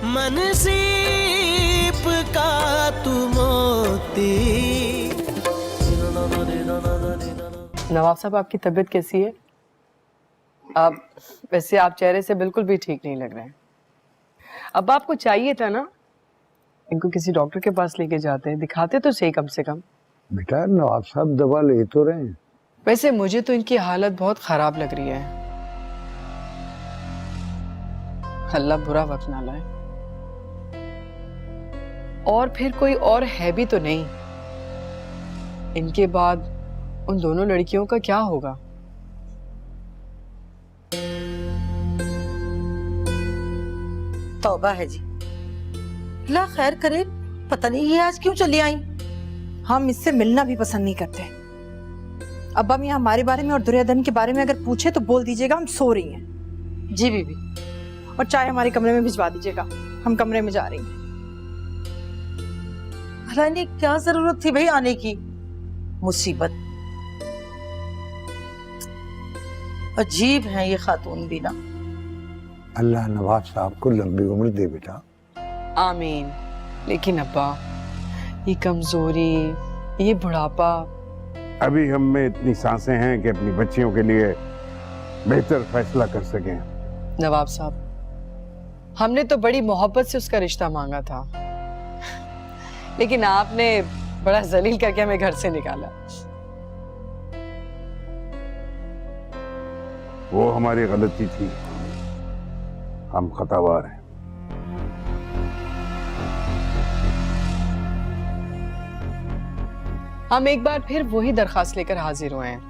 मनसीब का तू मोती। नवाब साहब, आपकी तबीयत कैसी है? आप वैसे आप चेहरे से बिल्कुल भी ठीक नहीं लग रहे हैं। अब आपको चाहिए था ना, इनको किसी डॉक्टर के पास लेके जाते, दिखाते तो सही कम से कम। बेटा नवाब साहब दवा ले तो रहे हैं। वैसे मुझे तो इनकी हालत बहुत खराब लग रही है। अल्लाह बुरा वक्त ना लाए। और फिर कोई और है भी तो नहीं। इनके बाद उन दोनों लड़कियों का क्या होगा? तौबा है जी, अल्लाह खैर करे। पता नहीं ये आज क्यों चली आई। हम इससे मिलना भी पसंद नहीं करते। अब हम यहाँ हमारे बारे में और दुर्योधन के बारे में अगर पूछे तो बोल दीजिएगा हम सो रही हैं। जी बीबी। और चाय हमारे कमरे में भिजवा दीजिएगा, हम कमरे में जा रही हैं। भला इन्हें क्या जरूरत थी भाई आने की? मुसीबत। अजीब है ये खातून भी ना। अल्लाह नवाब साहब को लंबी उम्र दे बेटा। आमीन। लेकिन अब्बा, ये कमजोरी, ये बुढ़ापा। अभी हम में इतनी सांसें हैं कि अपनी बच्चियों के लिए बेहतर फैसला कर सकें। नवाब साहब, हमने तो बड़ी मोहब्बत से उसका रिश्ता मांगा था, लेकिन आपने बड़ा जलील करके हमें घर से निकाला। वो हमारी गलती थी, हम खतावार हैं। हम एक बार फिर वही दरखास्त लेकर हाजिर हुए हैं,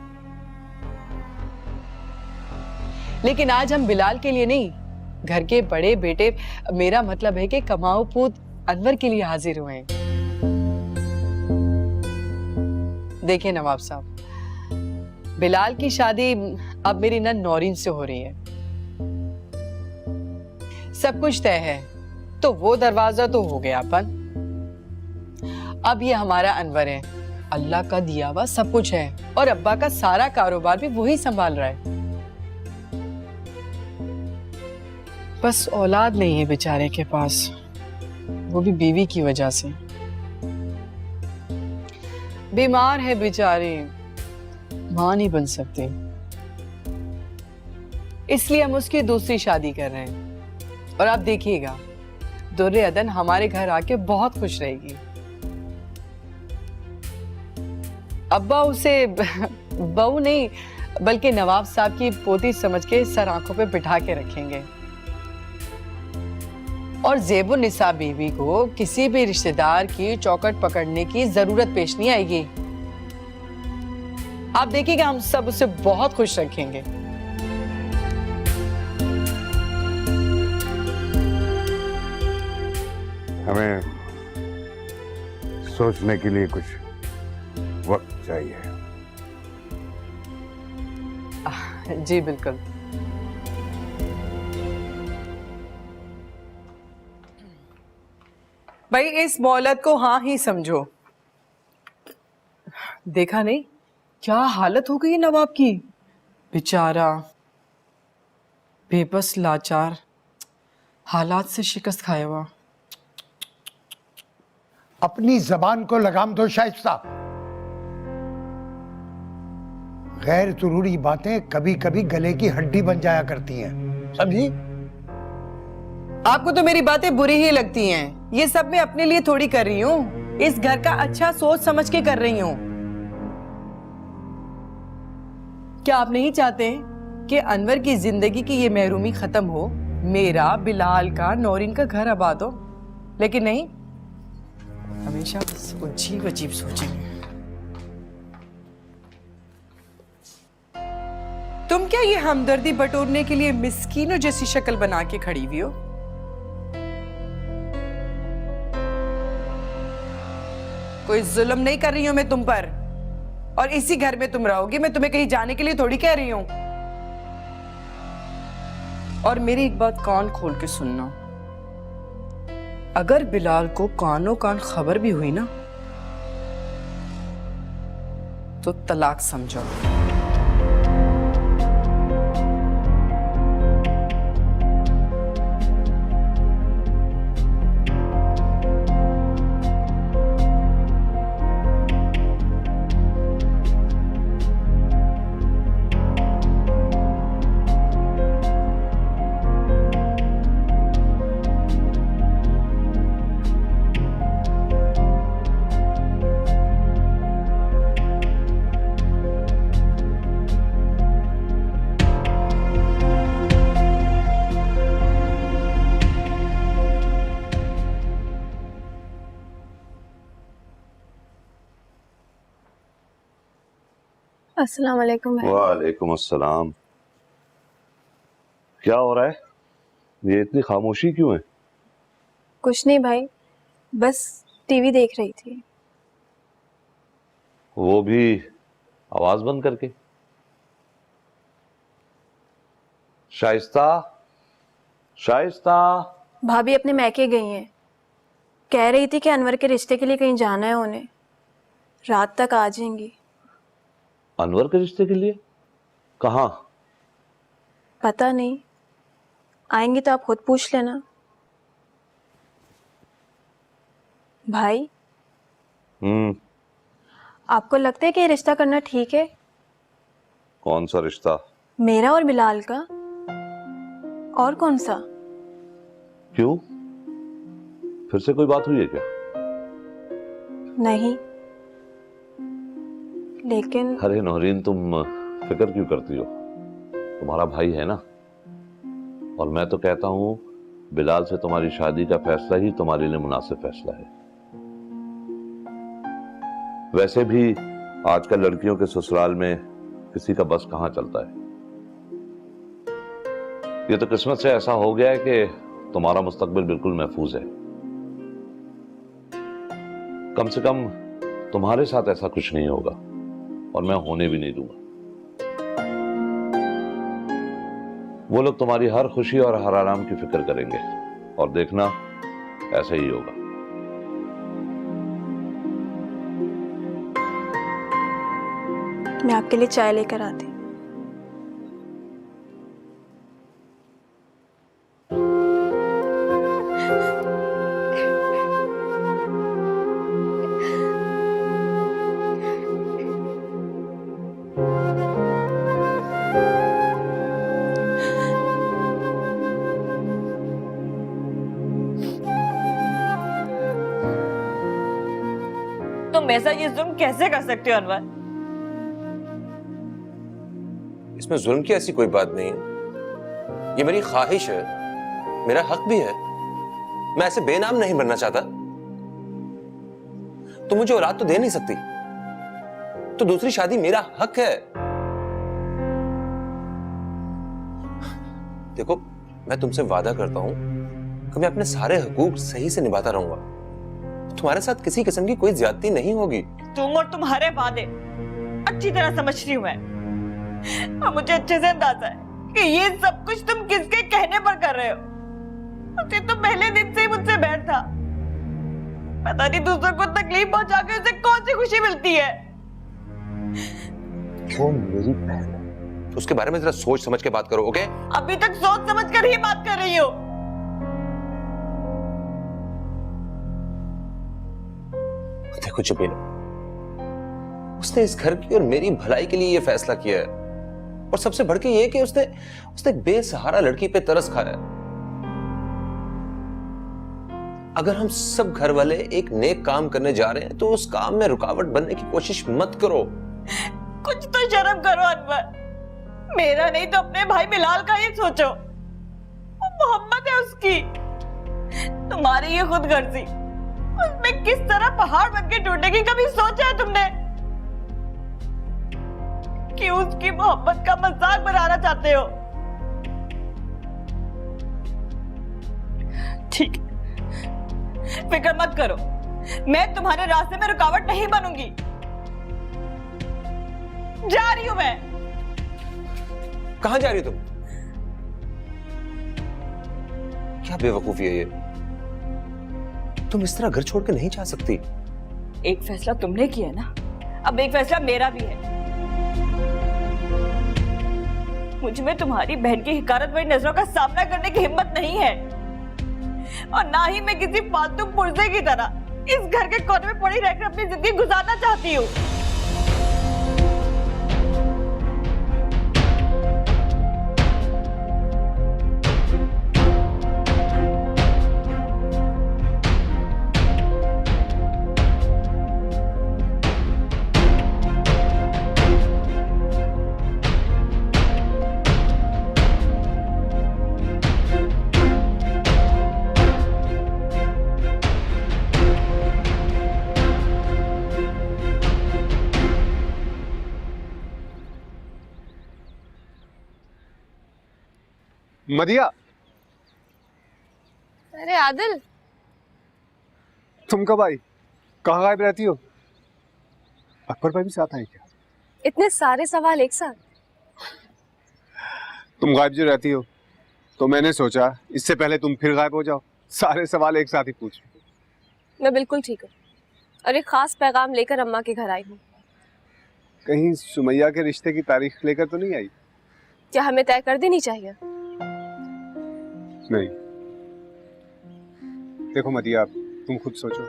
लेकिन आज हम बिलाल के लिए नहीं, घर के बड़े बेटे, मेरा मतलब है कि कमाऊ पूत अनवर के लिए हाजिर हुए हैं। देखिए नवाब साहब, बिलाल की शादी अब मेरी नन नौरीन से हो रही है। सब कुछ तय है, तो वो दरवाजा तो हो गया अपन। अब ये हमारा अनवर है, अल्लाह का दिया हुआ सब कुछ है, और अब्बा का सारा कारोबार भी वही संभाल रहा है। बस औलाद नहीं है बेचारे के पास, वो भी बीवी की वजह से। बीमार है बेचारी, मां नहीं बन सकती, इसलिए हम उसकी दूसरी शादी कर रहे हैं। और आप देखिएगा, दुर्योधन हमारे घर आके बहुत खुश रहेगी। अब्बा उसे बहू नहीं बल्कि नवाब साहब की पोती समझ के सर आंखों पे बिठा के रखेंगे। और ज़ेबुन निसा बीवी को किसी भी रिश्तेदार की चौकट पकड़ने की जरूरत पेश नहीं आएगी। आप देखिएगा, हम सब उसे बहुत खुश रखेंगे। हमें सोचने के लिए कुछ वक्त चाहिए। जी बिल्कुल। भाई इस मोहलत को हाँ ही समझो। देखा नहीं क्या हालत हो गई है नवाब की, बेचारा बेबस लाचार, हालात से शिकस्त खाया हुआ। अपनी जबान को लगाम दो शाइस्ता। गैर जरूरी बातें कभी कभी गले की हड्डी बन जाया करती हैं, समझी? आपको तो मेरी बातें बुरी ही लगती हैं। ये सब मैं अपने लिए थोड़ी कर रही हूँ, इस घर का अच्छा सोच समझ के कर रही हूँ। क्या आप नहीं चाहते कि अनवर की जिंदगी की ये महरूमी खत्म हो, मेरा, बिलाल का, नौरीन का घर आबाद हो? लेकिन नहीं, हमेशा अजीब अजीब सोचेंगे। तुम क्या ये हमदर्दी बटोरने के लिए मिस्कीनों जैसी शक्ल बना के खड़ी हुई हो? कोई जुल्म नहीं कर रही हूं मैं तुम पर, और इसी घर में तुम रहोगी। मैं तुम्हें कहीं जाने के लिए थोड़ी कह रही हूं। और मेरी एक बात कान खोल के सुनना, अगर बिलाल को कानों कान खबर भी हुई ना, तो तलाक समझो। अस्सलाम वालेकुम भाई। वालेकुम अस्सलाम। क्या हो रहा है? ये इतनी खामोशी क्यों है? कुछ नहीं भाई, बस टीवी देख रही थी। वो भी आवाज बंद करके? शाइस्ता, शाइस्ता। भाभी अपने मैके गई हैं। कह रही थी कि अनवर के रिश्ते के लिए कहीं जाना है उन्हें, रात तक आ जाएंगी। अनवर के रिश्ते के लिए? कहाँ? पता नहीं, आएंगी तो आप खुद पूछ लेना। भाई आपको लगता है कि ये रिश्ता करना ठीक है? कौन सा रिश्ता? मेरा और बिलाल का। और कौन सा? क्यों, फिर से कोई बात हुई है क्या? नहीं, लेकिन अरे नौरीन, तुम फिक्र क्यों करती हो? तुम्हारा भाई है ना। और मैं तो कहता हूं बिलाल से तुम्हारी शादी का फैसला ही तुम्हारे लिए मुनासिब फैसला है। वैसे भी आजकल लड़कियों के ससुराल में किसी का बस कहां चलता है। ये तो किस्मत से ऐसा हो गया है कि तुम्हारा मुस्तकबिल बिल्कुल महफूज है। कम से कम तुम्हारे साथ ऐसा कुछ नहीं होगा और मैं होने भी नहीं दूंगा। वो लोग तुम्हारी हर खुशी और हर आराम की फिक्र करेंगे और देखना ऐसा ही होगा। मैं आपके लिए चाय लेकर आती। तुम ऐसा ये जुल्म कैसे कर सकते हो अनवर? इसमें जुल्म की ऐसी कोई बात नहीं है। ये मेरी ख्वाहिश है, मेरा हक भी है। मैं ऐसे बेनाम नहीं बनना चाहता। तुम मुझे औलाद तो दे नहीं सकती, तो दूसरी शादी मेरा हक है। देखो, मैं तुमसे वादा करता हूं कि मैं अपने सारे हकूक सही से निभाता रहूंगा। तुम्हारे साथ किसी किस्म की कोई ज्यादती नहीं होगी। तुम और तुम्हारे वादे अच्छी तरह समझ रही हूं मैं, और मुझे अच्छे से अंदाजा है कि ये सब कुछ तुम किसके कहने पर कर रहे हो। मुझे तो पहले दिन से ही मुझसे बैर था। पता नहीं दूसरों को तकलीफ पहुंचा के उसे कौन सी खुशी मिलती है। वो मेरी बहन है, उसके बारे में जरा सोच समझ के बात करो, ओके? अभी तक सोच समझ कर ही बात कर रही हो। देखो जबीन, उसने इस घर की और मेरी भलाई के लिए ये फैसला किया है, और सबसे बढ़ के ये कि उसने एक बेसहारा लड़की पे तरस खाया है। अगर हम सब घर वाले एक नेक काम करने जा रहे हैं तो उस काम में रुकावट बनने की कोशिश मत करो। कुछ तो शर्म करो अनवर। मेरा नहीं तो अपने भाई बिलाल का ही सोचो। वो मोहब्बत है उसकी। तुम्हारी ये खुदगर्जी उसमें किस तरह पहाड़ बन के टूटेगी, कभी सोचा है तुमने? कि उसकी मोहब्बत का मजाक बनाना चाहते हो? ठीक, फिक्र मत करो, मैं तुम्हारे रास्ते में रुकावट नहीं बनूंगी। जा रही हूं मैं। कहां जा रही हो तुम? क्या बेवकूफी है ये? तुम इस तरह घर छोड़ के नहीं जा सकती। एक फैसला तुमने किया ना, अब एक फैसला मेरा भी है। मुझ में तुम्हारी बहन की हिकारत भरी नजरों का सामना करने की हिम्मत नहीं है, और ना ही मैं किसी फालतू पुर्जे की तरह इस घर के कोने में पड़ी रहकर अपनी जिंदगी गुजारना चाहती हूँ। मदिया, अरे आदिल, तुम कब आई? कहाँ गायब रहती हो? अकबर भाई भी साथ आए क्या? इतने सारे सवाल एक साथ? तुम गायब जो रहती हो तो मैंने सोचा इससे पहले तुम फिर गायब हो जाओ, सारे सवाल एक साथ ही पूछ। मैं बिल्कुल ठीक हूँ और एक खास पैगाम लेकर अम्मा के घर आई हूँ। कहीं सुमैया के रिश्ते की तारीख लेकर तो नहीं आई? क्या हमें तय कर देनी चाहिए? नहीं। देखो मदिया, तुम खुद सोचो,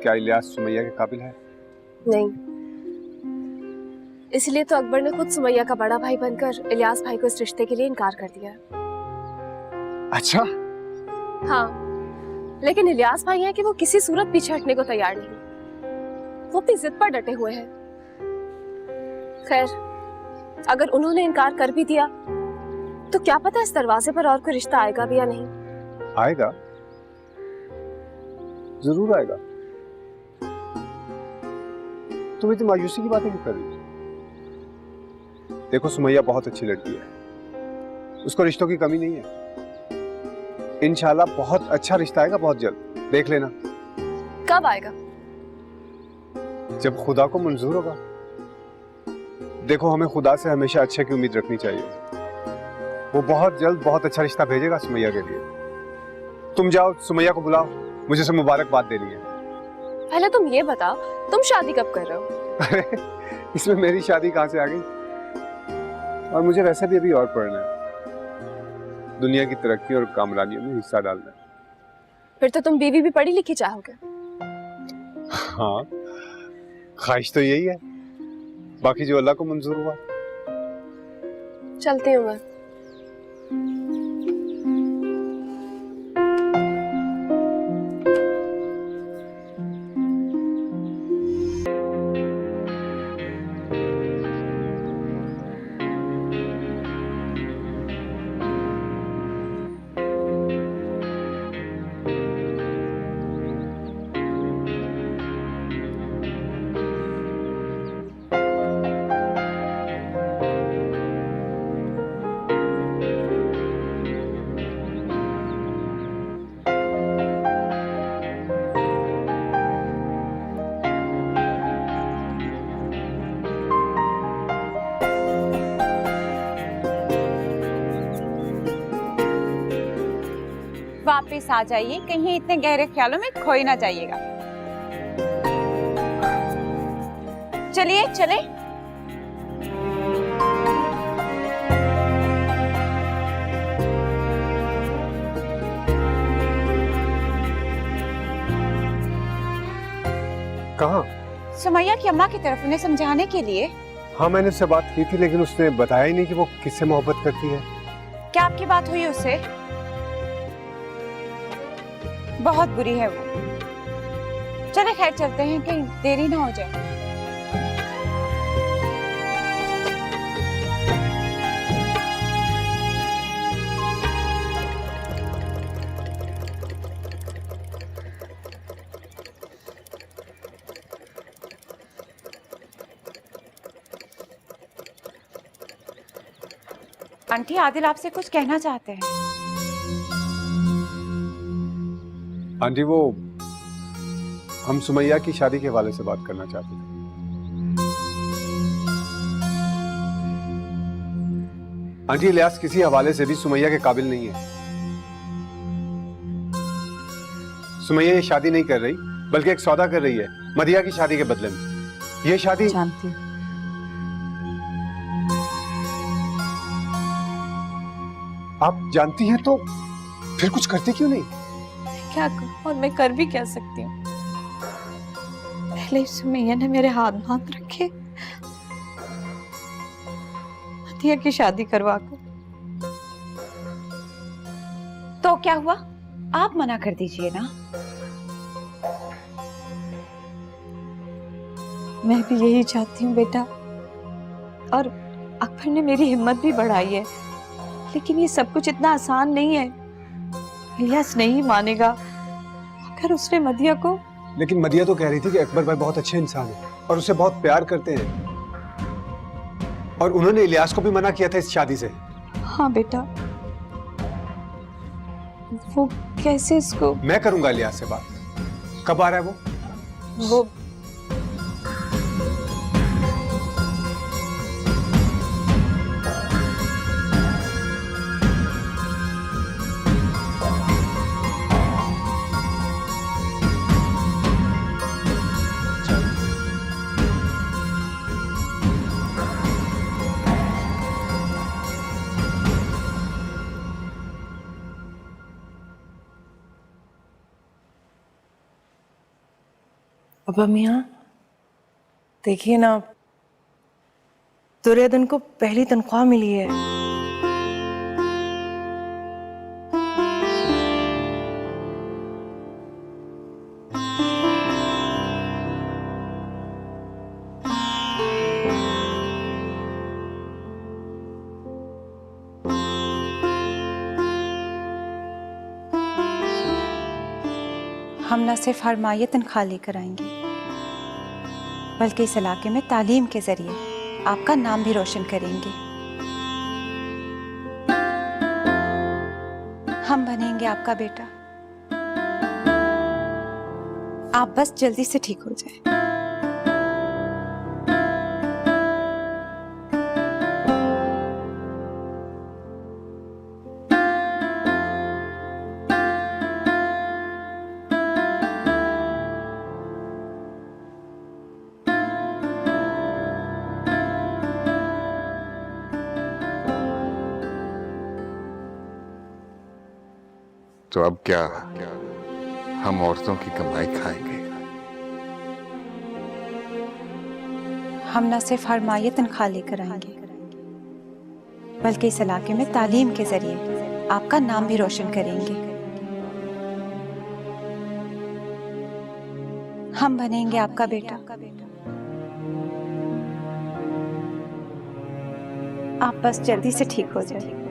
क्या इलियास सुमैया के काबिल है? नहीं, इसलिए तो अकबर ने खुद सुमैया का बड़ा भाई बनकर इलियास भाई को इस रिश्ते के लिए इनकार कर दिया। अच्छा? हाँ, लेकिन इलियास भाई है कि वो किसी सूरत पीछे हटने को तैयार नहीं। वो अपनी जिद पर डटे हुए हैं। खैर, अगर उन्होंने इनकार कर भी दिया तो क्या पता इस दरवाजे पर और कोई रिश्ता आएगा भी या नहीं। आएगा, जरूर आएगा। तुम इतनी मायूसी की बातें क्यों कर रही हो? देखो सुमैया बहुत अच्छी लड़की है, उसको रिश्तों की कमी नहीं है। इंशाल्लाह बहुत अच्छा रिश्ता आएगा बहुत जल्द, देख लेना। कब आएगा? जब खुदा को मंजूर होगा। देखो हमें खुदा से हमेशा अच्छे की उम्मीद रखनी चाहिए। वो बहुत जल्द बहुत अच्छा रिश्ता भेजेगा सुमैया के लिए। तुम जाओ सुमैया को बुलाओ, मुझे उसे मुबारकबाद देनी है। पहले तुम ये बताओ, तुम शादी कब कर रहे हो? अरे इसमें मेरी शादी कहाँ से आ गई? और मुझे वैसे भी अभी और पढ़ना है, दुनिया की तरक्की और कामयाबियों में हिस्सा डालना है। फिर तो तुम बीवी भी पढ़ी लिखी चाहोगे। हाँ, ख्वाहिश तो यही है, बाकी जो अल्लाह को मंजूर हुआ। चलती हूँ मैं। वापस आ जाइए, कहीं इतने गहरे ख्यालों में खोई ना जाइएगा। चलिए चले। कहाँ? सुमैया की अम्मा की तरफ, उन्हें समझाने के लिए। हाँ मैंने उससे बात की थी, लेकिन उसने बताया ही नहीं कि वो किससे मोहब्बत करती है। क्या आपकी बात हुई उससे? बहुत बुरी है वो। चले खैर चलते हैं, कहीं देरी ना हो जाए। आंटी, आदिल आपसे कुछ कहना चाहते हैं। आंटी वो हम सुमैया की शादी के हवाले से बात करना चाहते थे। आंटी इलियास किसी हवाले से भी सुमैया के काबिल नहीं है। सुमैया ये शादी नहीं कर रही, बल्कि एक सौदा कर रही है मदिया की शादी के बदले में। ये शादी जानती हूँ। आप जानती हैं तो फिर कुछ करती क्यों नहीं? क्या करूं और मैं कर भी क्या सकती हूँ? पहले सुमैया ने मेरे हाथ बांध रखे, मदिया की शादी करवा कर। तो क्या हुआ? आप मना कर दीजिए ना। मैं भी यही चाहती हूँ बेटा, और अकबर ने मेरी हिम्मत भी बढ़ाई है, लेकिन ये सब कुछ इतना आसान नहीं है। इलियास नहीं मानेगा अगर उसने मदिया को। लेकिन मदिया तो कह रही थी कि अकबर भाई बहुत अच्छे इंसान है और उसे बहुत प्यार करते हैं, और उन्होंने इलियास को भी मना किया था इस शादी से। हाँ बेटा, वो कैसे इसको? मैं करूंगा इलियास से बात। कब आ रहा है वो? अब्बा मियाँ, देखिए ना, दुर्योधन को पहली तनख्वाह मिली है। हम न सिर्फ हर माह ये तनख्वाह लेकर आएंगे, बल्कि इस इलाके में तालीम के जरिए आपका नाम भी रोशन करेंगे। हम बनेंगे आपका बेटा। आप बस जल्दी से ठीक हो जाए। तो अब क्या हम औरतों की कमाई खाएंगे? हम न सिर्फ हर माह ये तनख्वाह लेकर आएंगे, बल्कि इस इलाके में तालीम के जरिए आपका नाम भी रोशन करेंगे। हम बनेंगे आपका बेटा। आप बस जल्दी से ठीक हो जाए।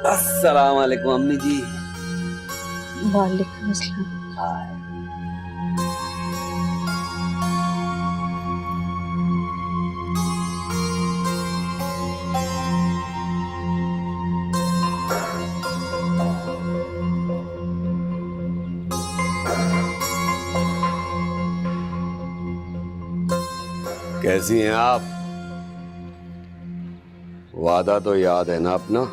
अस्सलाम वालेकुम अम्मी जी। वालेकुम अस्सलाम। कैसी हैं आप? वादा तो याद है ना अपना?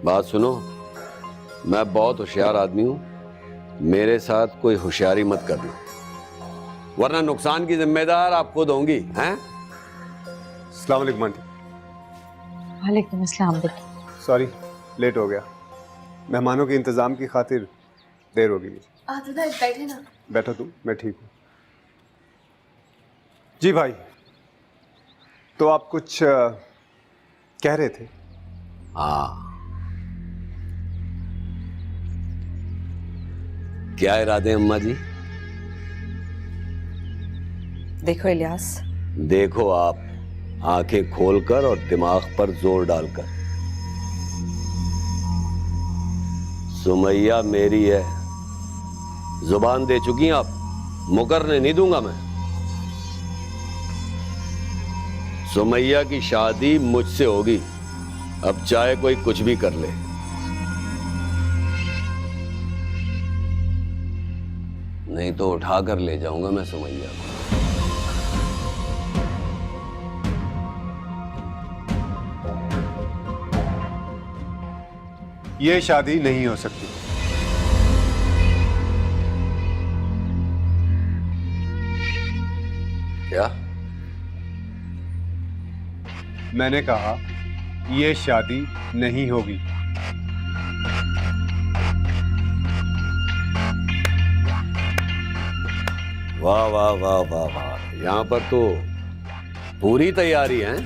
बात सुनो, मैं बहुत होशियार आदमी हूं, मेरे साथ कोई होशियारी मत करना, वरना नुकसान की जिम्मेदार आप खुद होंगी। हैं? अस्सलाम वालेकुम आंटी। वालेकुम अस्सलाम बेटा। सॉरी, लेट हो गया। मेहमानों के इंतजाम की खातिर देर हो गई। बैठे ना। बैठो तुम, मैं ठीक हूँ। जी भाई, तो आप कुछ कह रहे थे? हाँ, क्या इरादे अम्मा जी? देखो इलियास, देखो आप आंखें खोलकर और दिमाग पर जोर डालकर। सुमैया मेरी है, जुबान दे चुकी हैं आप, मुकरने नहीं दूंगा मैं। सुमैया की शादी मुझसे होगी, अब चाहे कोई कुछ भी कर ले। नहीं तो उठा कर ले जाऊंगा मैं सुमैया को। ये शादी नहीं हो सकती। क्या? मैंने कहा ये शादी नहीं होगी। वाह वाह वाह वाह वाह, यहाँ पर तो पूरी तैयारी है।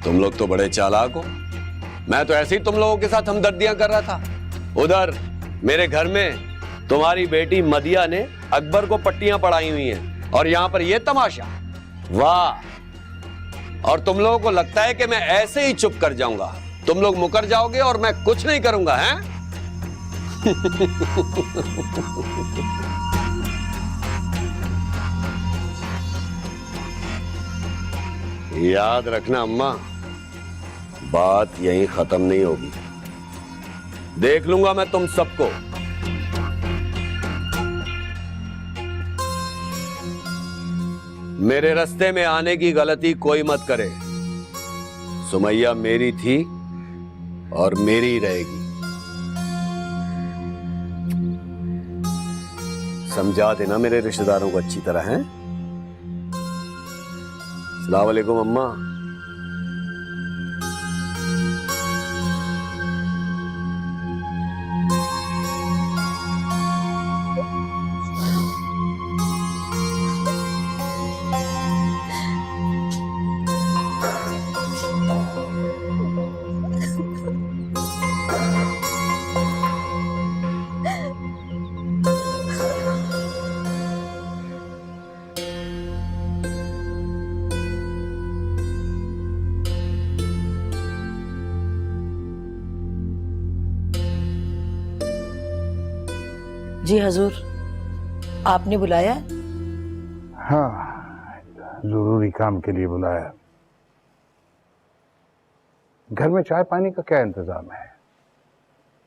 तुम लोग तो बड़े चालाक हो। मैं तो ऐसे ही तुम लोगों के साथ हमदर्दियां कर रहा था। उधर मेरे घर में तुम्हारी बेटी मदिया ने अकबर को पट्टियां पढ़ाई हुई हैं और यहां पर यह तमाशा। वाह। और तुम लोगों को लगता है कि मैं ऐसे ही चुप कर जाऊंगा? तुम लोग मुकर जाओगे और मैं कुछ नहीं करूंगा, हैं? याद रखना अम्मा, बात यहीं खत्म नहीं होगी। देख लूंगा मैं तुम सबको। मेरे रास्ते में आने की गलती कोई मत करे। सुमैया मेरी थी और मेरी ही रहेगी। समझा देना मेरे रिश्तेदारों को अच्छी तरह, हैं? अस्सलाम वालेकुम अम्मा। जी हजूर, आपने बुलाया? हाँ, जरूरी काम के लिए बुलाया। घर में चाय पानी का क्या इंतजाम है?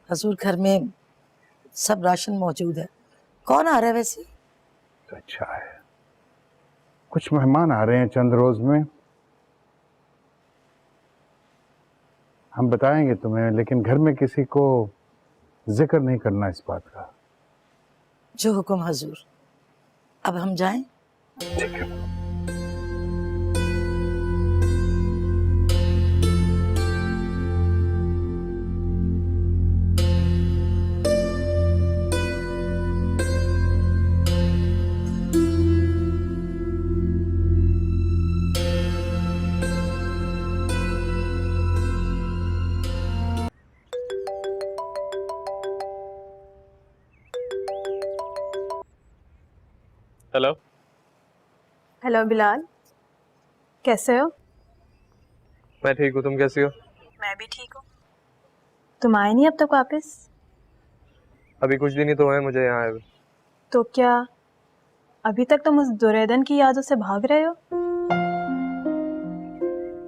हजूर, घर में सब राशन मौजूद है। कौन आ रहा है वैसे? तो अच्छा है, कुछ मेहमान आ रहे हैं चंद रोज में। हम बताएंगे तुम्हें, लेकिन घर में किसी को जिक्र नहीं करना इस बात का। जो हुक्म हजूर। अब हम जाएं? ठीक है। हेलो। हेलो बिलाल, कैसे हो? मैं ठीक हूँ, तुम कैसी हो? मैं भी ठीक हूँ। तुम आए नहीं अब तक वापस? अभी कुछ दिन ही तो है मुझे यहाँ आए हुए। तो क्या अभी तक तुम उस दुर्योधन की यादों से भाग रहे हो?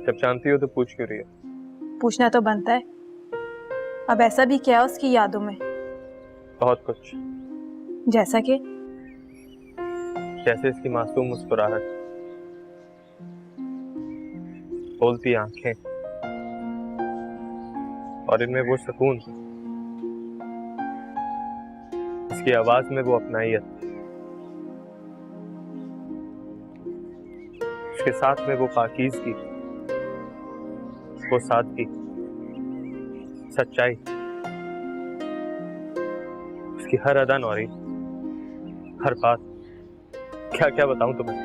जब जानती हो तो पूछ क्यों रही है? पूछना तो बनता है। अब ऐसा भी क्या है उसकी यादों में? बहुत कुछ। जैसा कि? जैसे इसकी मासूम मुस्कुराहट, बोलती आंखें, और इनमें वो सुकून, इसकी आवाज में वो अपनाइयत, उसके साथ में वो पाकीज़गी, वो सादगी, सच्चाई, उसकी हर अदा नौरी, हर बात। क्या क्या बताऊं तुम्हें?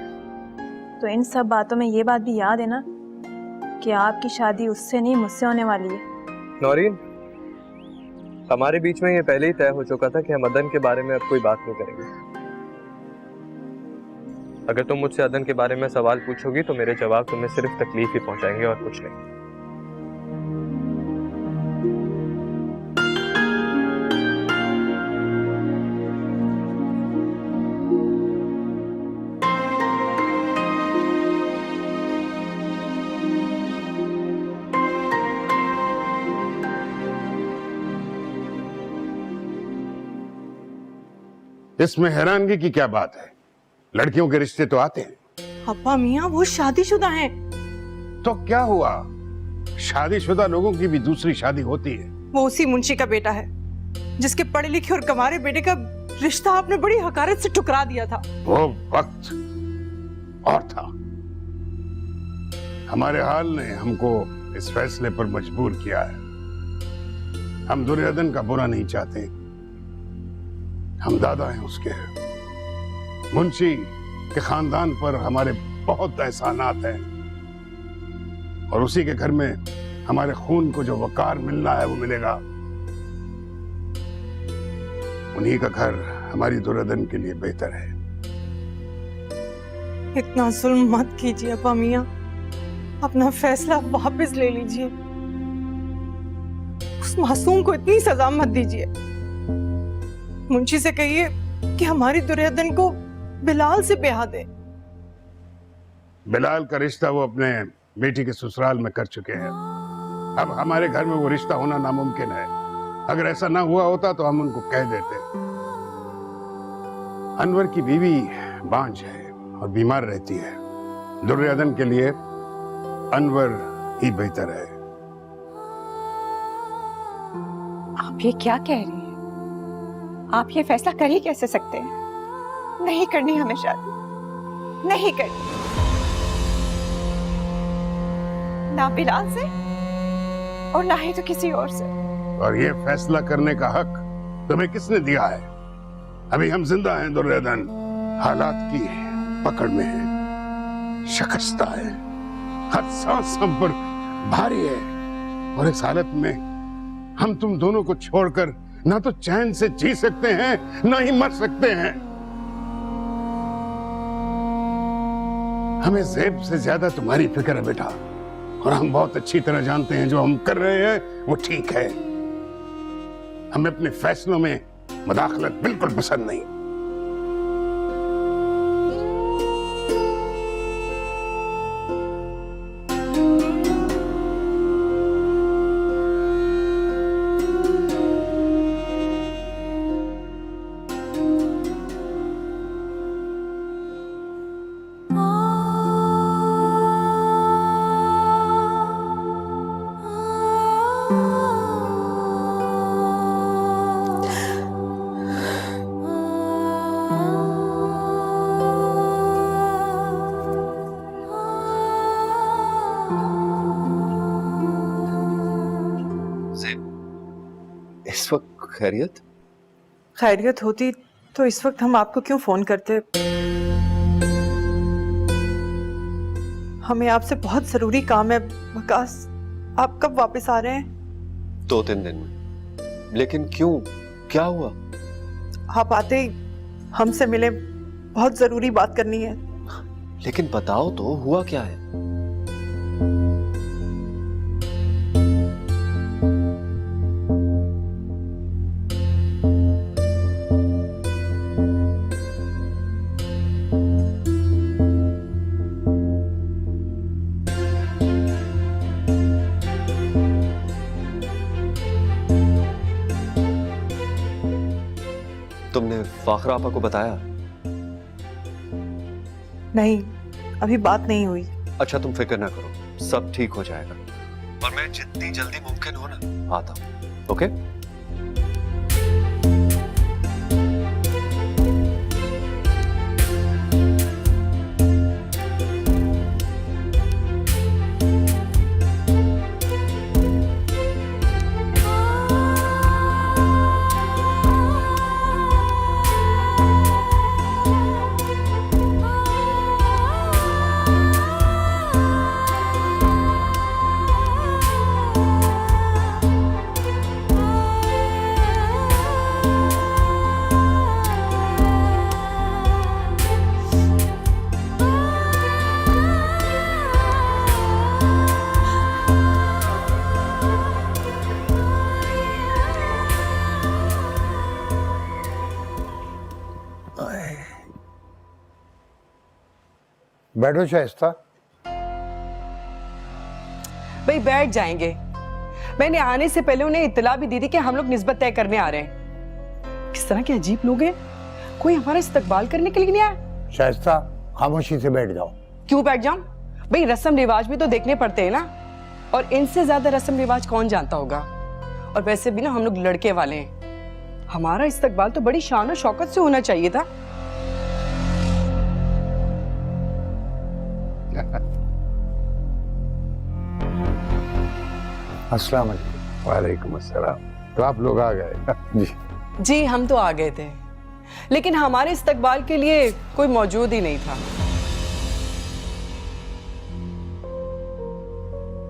तो इन सब बातों में ये बात भी याद है ना कि आपकी शादी उससे नहीं मुझसे होने वाली है। नौरीन, हमारे बीच में ये पहले ही तय हो चुका था कि हम अदन के बारे में अब कोई बात नहीं करेंगे। अगर तुम मुझसे अदन के बारे में सवाल पूछोगी तो मेरे जवाब तुम्हें सिर्फ तकलीफ ही पहुंचाएंगे और कुछ नहीं। इसमें हैरानगी की क्या बात है? लड़कियों के रिश्ते तो आते हैं। अब्बा मियाँ, वो शादीशुदा हैं। तो क्या हुआ? शादीशुदा लोगों की भी दूसरी शादी होती है। वो उसी मुंशी का बेटा है जिसके पढ़े लिखे और कमारे बेटे का रिश्ता आपने बड़ी हकारत से ठुकरा दिया था। वो वक्त और था। हमारे हाल ने हमको इस फैसले पर मजबूर किया है। हम दुर्योधन का बुरा नहीं चाहते, हम दादा हैं उसके। मुंशी के खानदान पर हमारे बहुत एहसानात हैं और उसी के घर में हमारे खून को जो वकार मिलना है वो मिलेगा। उन्हीं का घर हमारी दुर्योधन के लिए बेहतर है। इतना जुल्म मत कीजिए अब्बा मियां, अपना फैसला वापस ले लीजिए। उस मासूम को इतनी सजा मत दीजिए। मुंशी से कहिए कि हमारी दुर्योधन को बिलाल से ब्याह दे। बिलाल का रिश्ता वो अपने बेटी के ससुराल में कर चुके हैं। अब हमारे घर में वो रिश्ता होना नामुमकिन है। अगर ऐसा ना हुआ होता तो हम उनको कह देते। अनवर की बीवी बांझ है और बीमार रहती है। दुर्योधन के लिए अनवर ही बेहतर है। आप ये क्या कह रही हैं? आप ये फैसला कर ही कैसे सकते हैं? नहीं करनी हमें शादी, नहीं करनी। ना बिलाल से और ना ही तो किसी और से। और ये फैसला करने का हक तुम्हें किसने दिया है? अभी हम जिंदा हैं दुर्योधन, हालात की पकड़ में है, शिकस्ता है, हर सांस हम पर भारी है और इस हालत में हम तुम दोनों को छोड़कर ना तो चैन से जी सकते हैं ना ही मर सकते हैं। हमें ज़ेब से ज्यादा तुम्हारी फिक्र है बेटा, और हम बहुत अच्छी तरह जानते हैं जो हम कर रहे हैं वो ठीक है। हमें अपने फैसलों में मुदाखलत बिल्कुल पसंद नहीं। इस वक्त खैरियत? खैरियत होती तो इस वक्त हम आपको क्यों फोन करते? हमें आपसे बहुत जरूरी काम है वकास। आप कब वापस आ रहे हैं? 2-3 दिन में। लेकिन क्यों, क्या हुआ? आप आते ही हमसे मिले, बहुत जरूरी बात करनी है। लेकिन बताओ तो, हुआ क्या है? तुमने फाखरा आपा को बताया? नहीं, अभी बात नहीं हुई। अच्छा तुम फिक्र ना करो, सब ठीक हो जाएगा। और मैं जितनी जल्दी मुमकिन हो ना आता हूं, ओके? बैठो शाइस्ता। भाई बैठ जाएंगे। मैंने आने से पहले उन्हें इत्तला भी दी थी कि हम लोग निस्बत तय करने आ रहे हैं। किस तरह के अजीब लोग हैं, कोई हमारा इस्तकबाल करने के लिए नहीं आया। शाइस्ता खामोशी से बैठ जाओ। क्यों बैठ जाऊं? भाई रस्म रिवाज भी तो देखने पड़ते हैं ना, और इनसे ज्यादा रस्म रिवाज कौन जानता होगा। और वैसे भी ना हम लोग लड़के वाले हैं, हमारा इस्तकबाल तो बड़ी शान और शौकत से होना चाहिए था। अस्सलाम वालेकुम। वालेकुम अस्सलाम। तो आप लोग आ गए? जी जी हम तो आ गए थे, लेकिन हमारे इस्तकबाल के लिए कोई मौजूद ही नहीं था।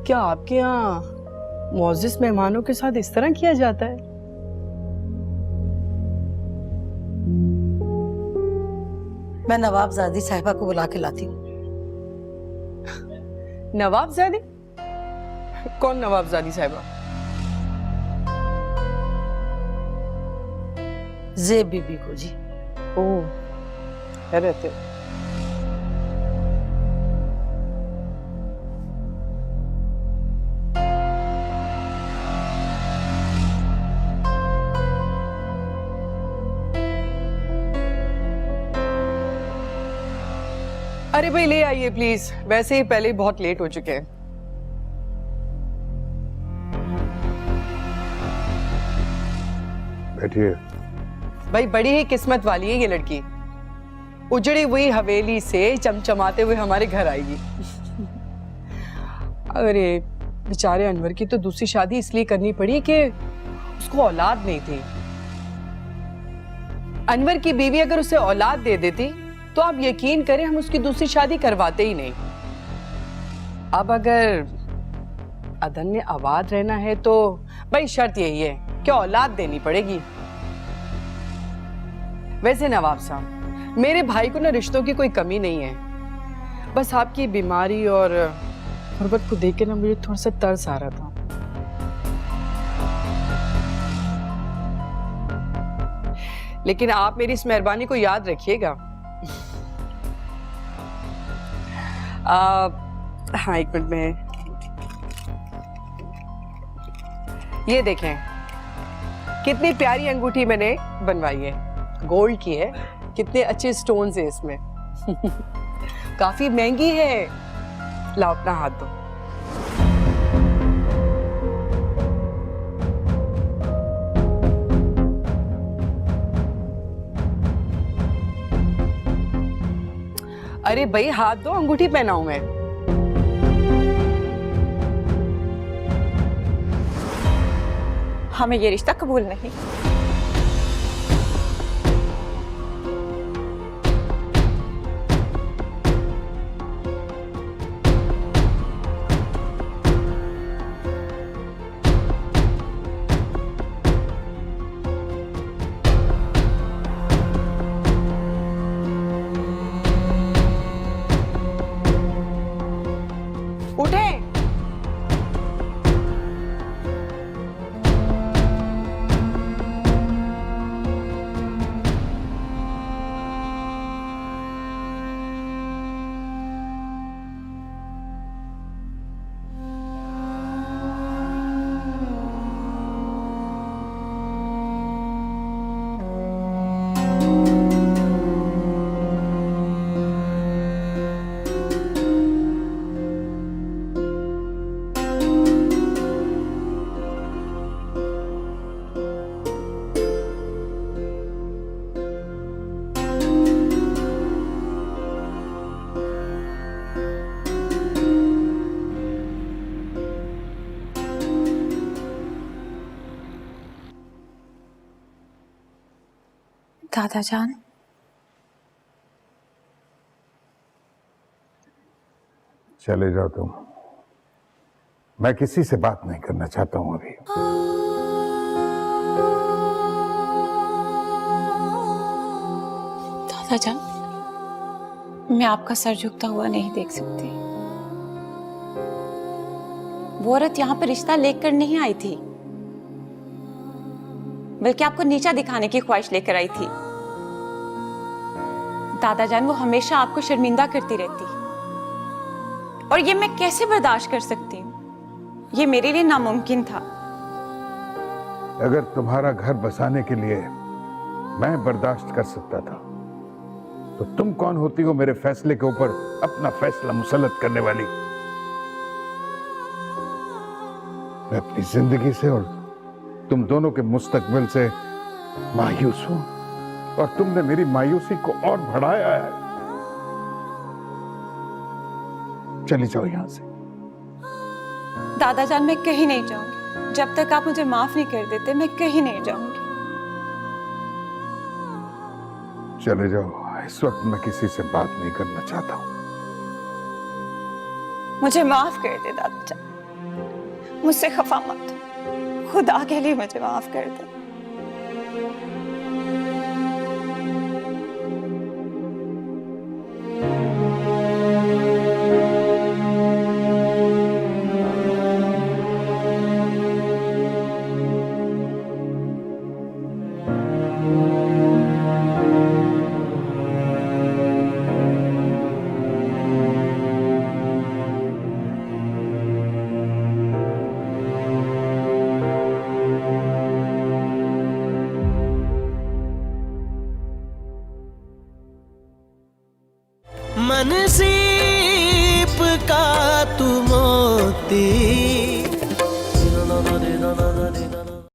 क्या आपके यहाँ मुअज़्ज़िज़ मेहमानों के साथ इस तरह किया जाता है? मैं नवाबजादी साहिबा को बुला के लाती हूँ। नवाबजादी? कौन नवाबजादी साहिबा? ज़ेब बीबी को जी। ओह, रहते। अरे भाई ले आइए प्लीज, वैसे ही पहले ही बहुत लेट हो चुके हैं। बैठिए। भाई बड़ी ही किस्मत वाली है ये लड़की, उजड़ी हुई हवेली से चमचमाते हुए हमारे घर आएगी। अरे बेचारे अनवर की तो दूसरी शादी इसलिए करनी पड़ी कि उसको औलाद नहीं थी। अनवर की बीवी अगर उसे औलाद दे देती तो आप यकीन करें हम उसकी दूसरी शादी करवाते ही नहीं। अब अगर अदन ने आबाद रहना है तो भाई शर्त यही है कि औलाद देनी पड़ेगी। वैसे नवाब साहब, मेरे भाई को ना रिश्तों की कोई कमी नहीं है, बस आपकी बीमारी और गुर्बत को देख के ना मुझे थोड़ा सा तरस आ रहा था। लेकिन आप मेरी इस मेहरबानी को याद रखिएगा। हाँ एक मिनट में, ये देखें कितनी प्यारी अंगूठी मैंने बनवाई है, गोल्ड की है, कितने अच्छे स्टोन्स हैं इसमें। काफी महंगी है। लाओ अपना हाथ दो। अरे भाई हाथ दो, अंगूठी पहनाऊं मैं। हमें ये रिश्ता कबूल नहीं। उठे। दादा जान, चले जाओ तुम, मैं किसी से बात नहीं करना चाहता हूं अभी। दादा जान, मैं आपका सर झुकता हुआ नहीं देख सकती। वो औरत यहाँ पर रिश्ता लेकर नहीं आई थी, बल्कि आपको नीचा दिखाने की ख्वाहिश लेकर आई थी। दादा जान, वो हमेशा आपको शर्मिंदा करती रहती, और ये मैं कैसे बर्दाश्त कर सकती हूँ? ये मेरे लिए नामुमकिन था। अगर तुम्हारा घर बसाने के लिए मैं बर्दाश्त कर सकता था, तो तुम कौन होती हो मेरे फैसले के ऊपर अपना फैसला मुसल्लत करने वाली? मैं अपनी जिंदगी से और तुम दोनों के मुस्तकबिल से मायूस हूं और तुमने मेरी मायूसी को और बढ़ाया है। चली जाओ यहां से। दादाजान, मैं कहीं नहीं जाऊंगी जब तक आप मुझे माफ नहीं कर देते। मैं कहीं नहीं जाऊंगी। चले जाओ, इस वक्त मैं किसी से बात नहीं करना चाहता हूं। मुझे माफ कर दे दादाजान, मुझसे खफा मत हो। खुदा के लिए मुझे माफ कर दे।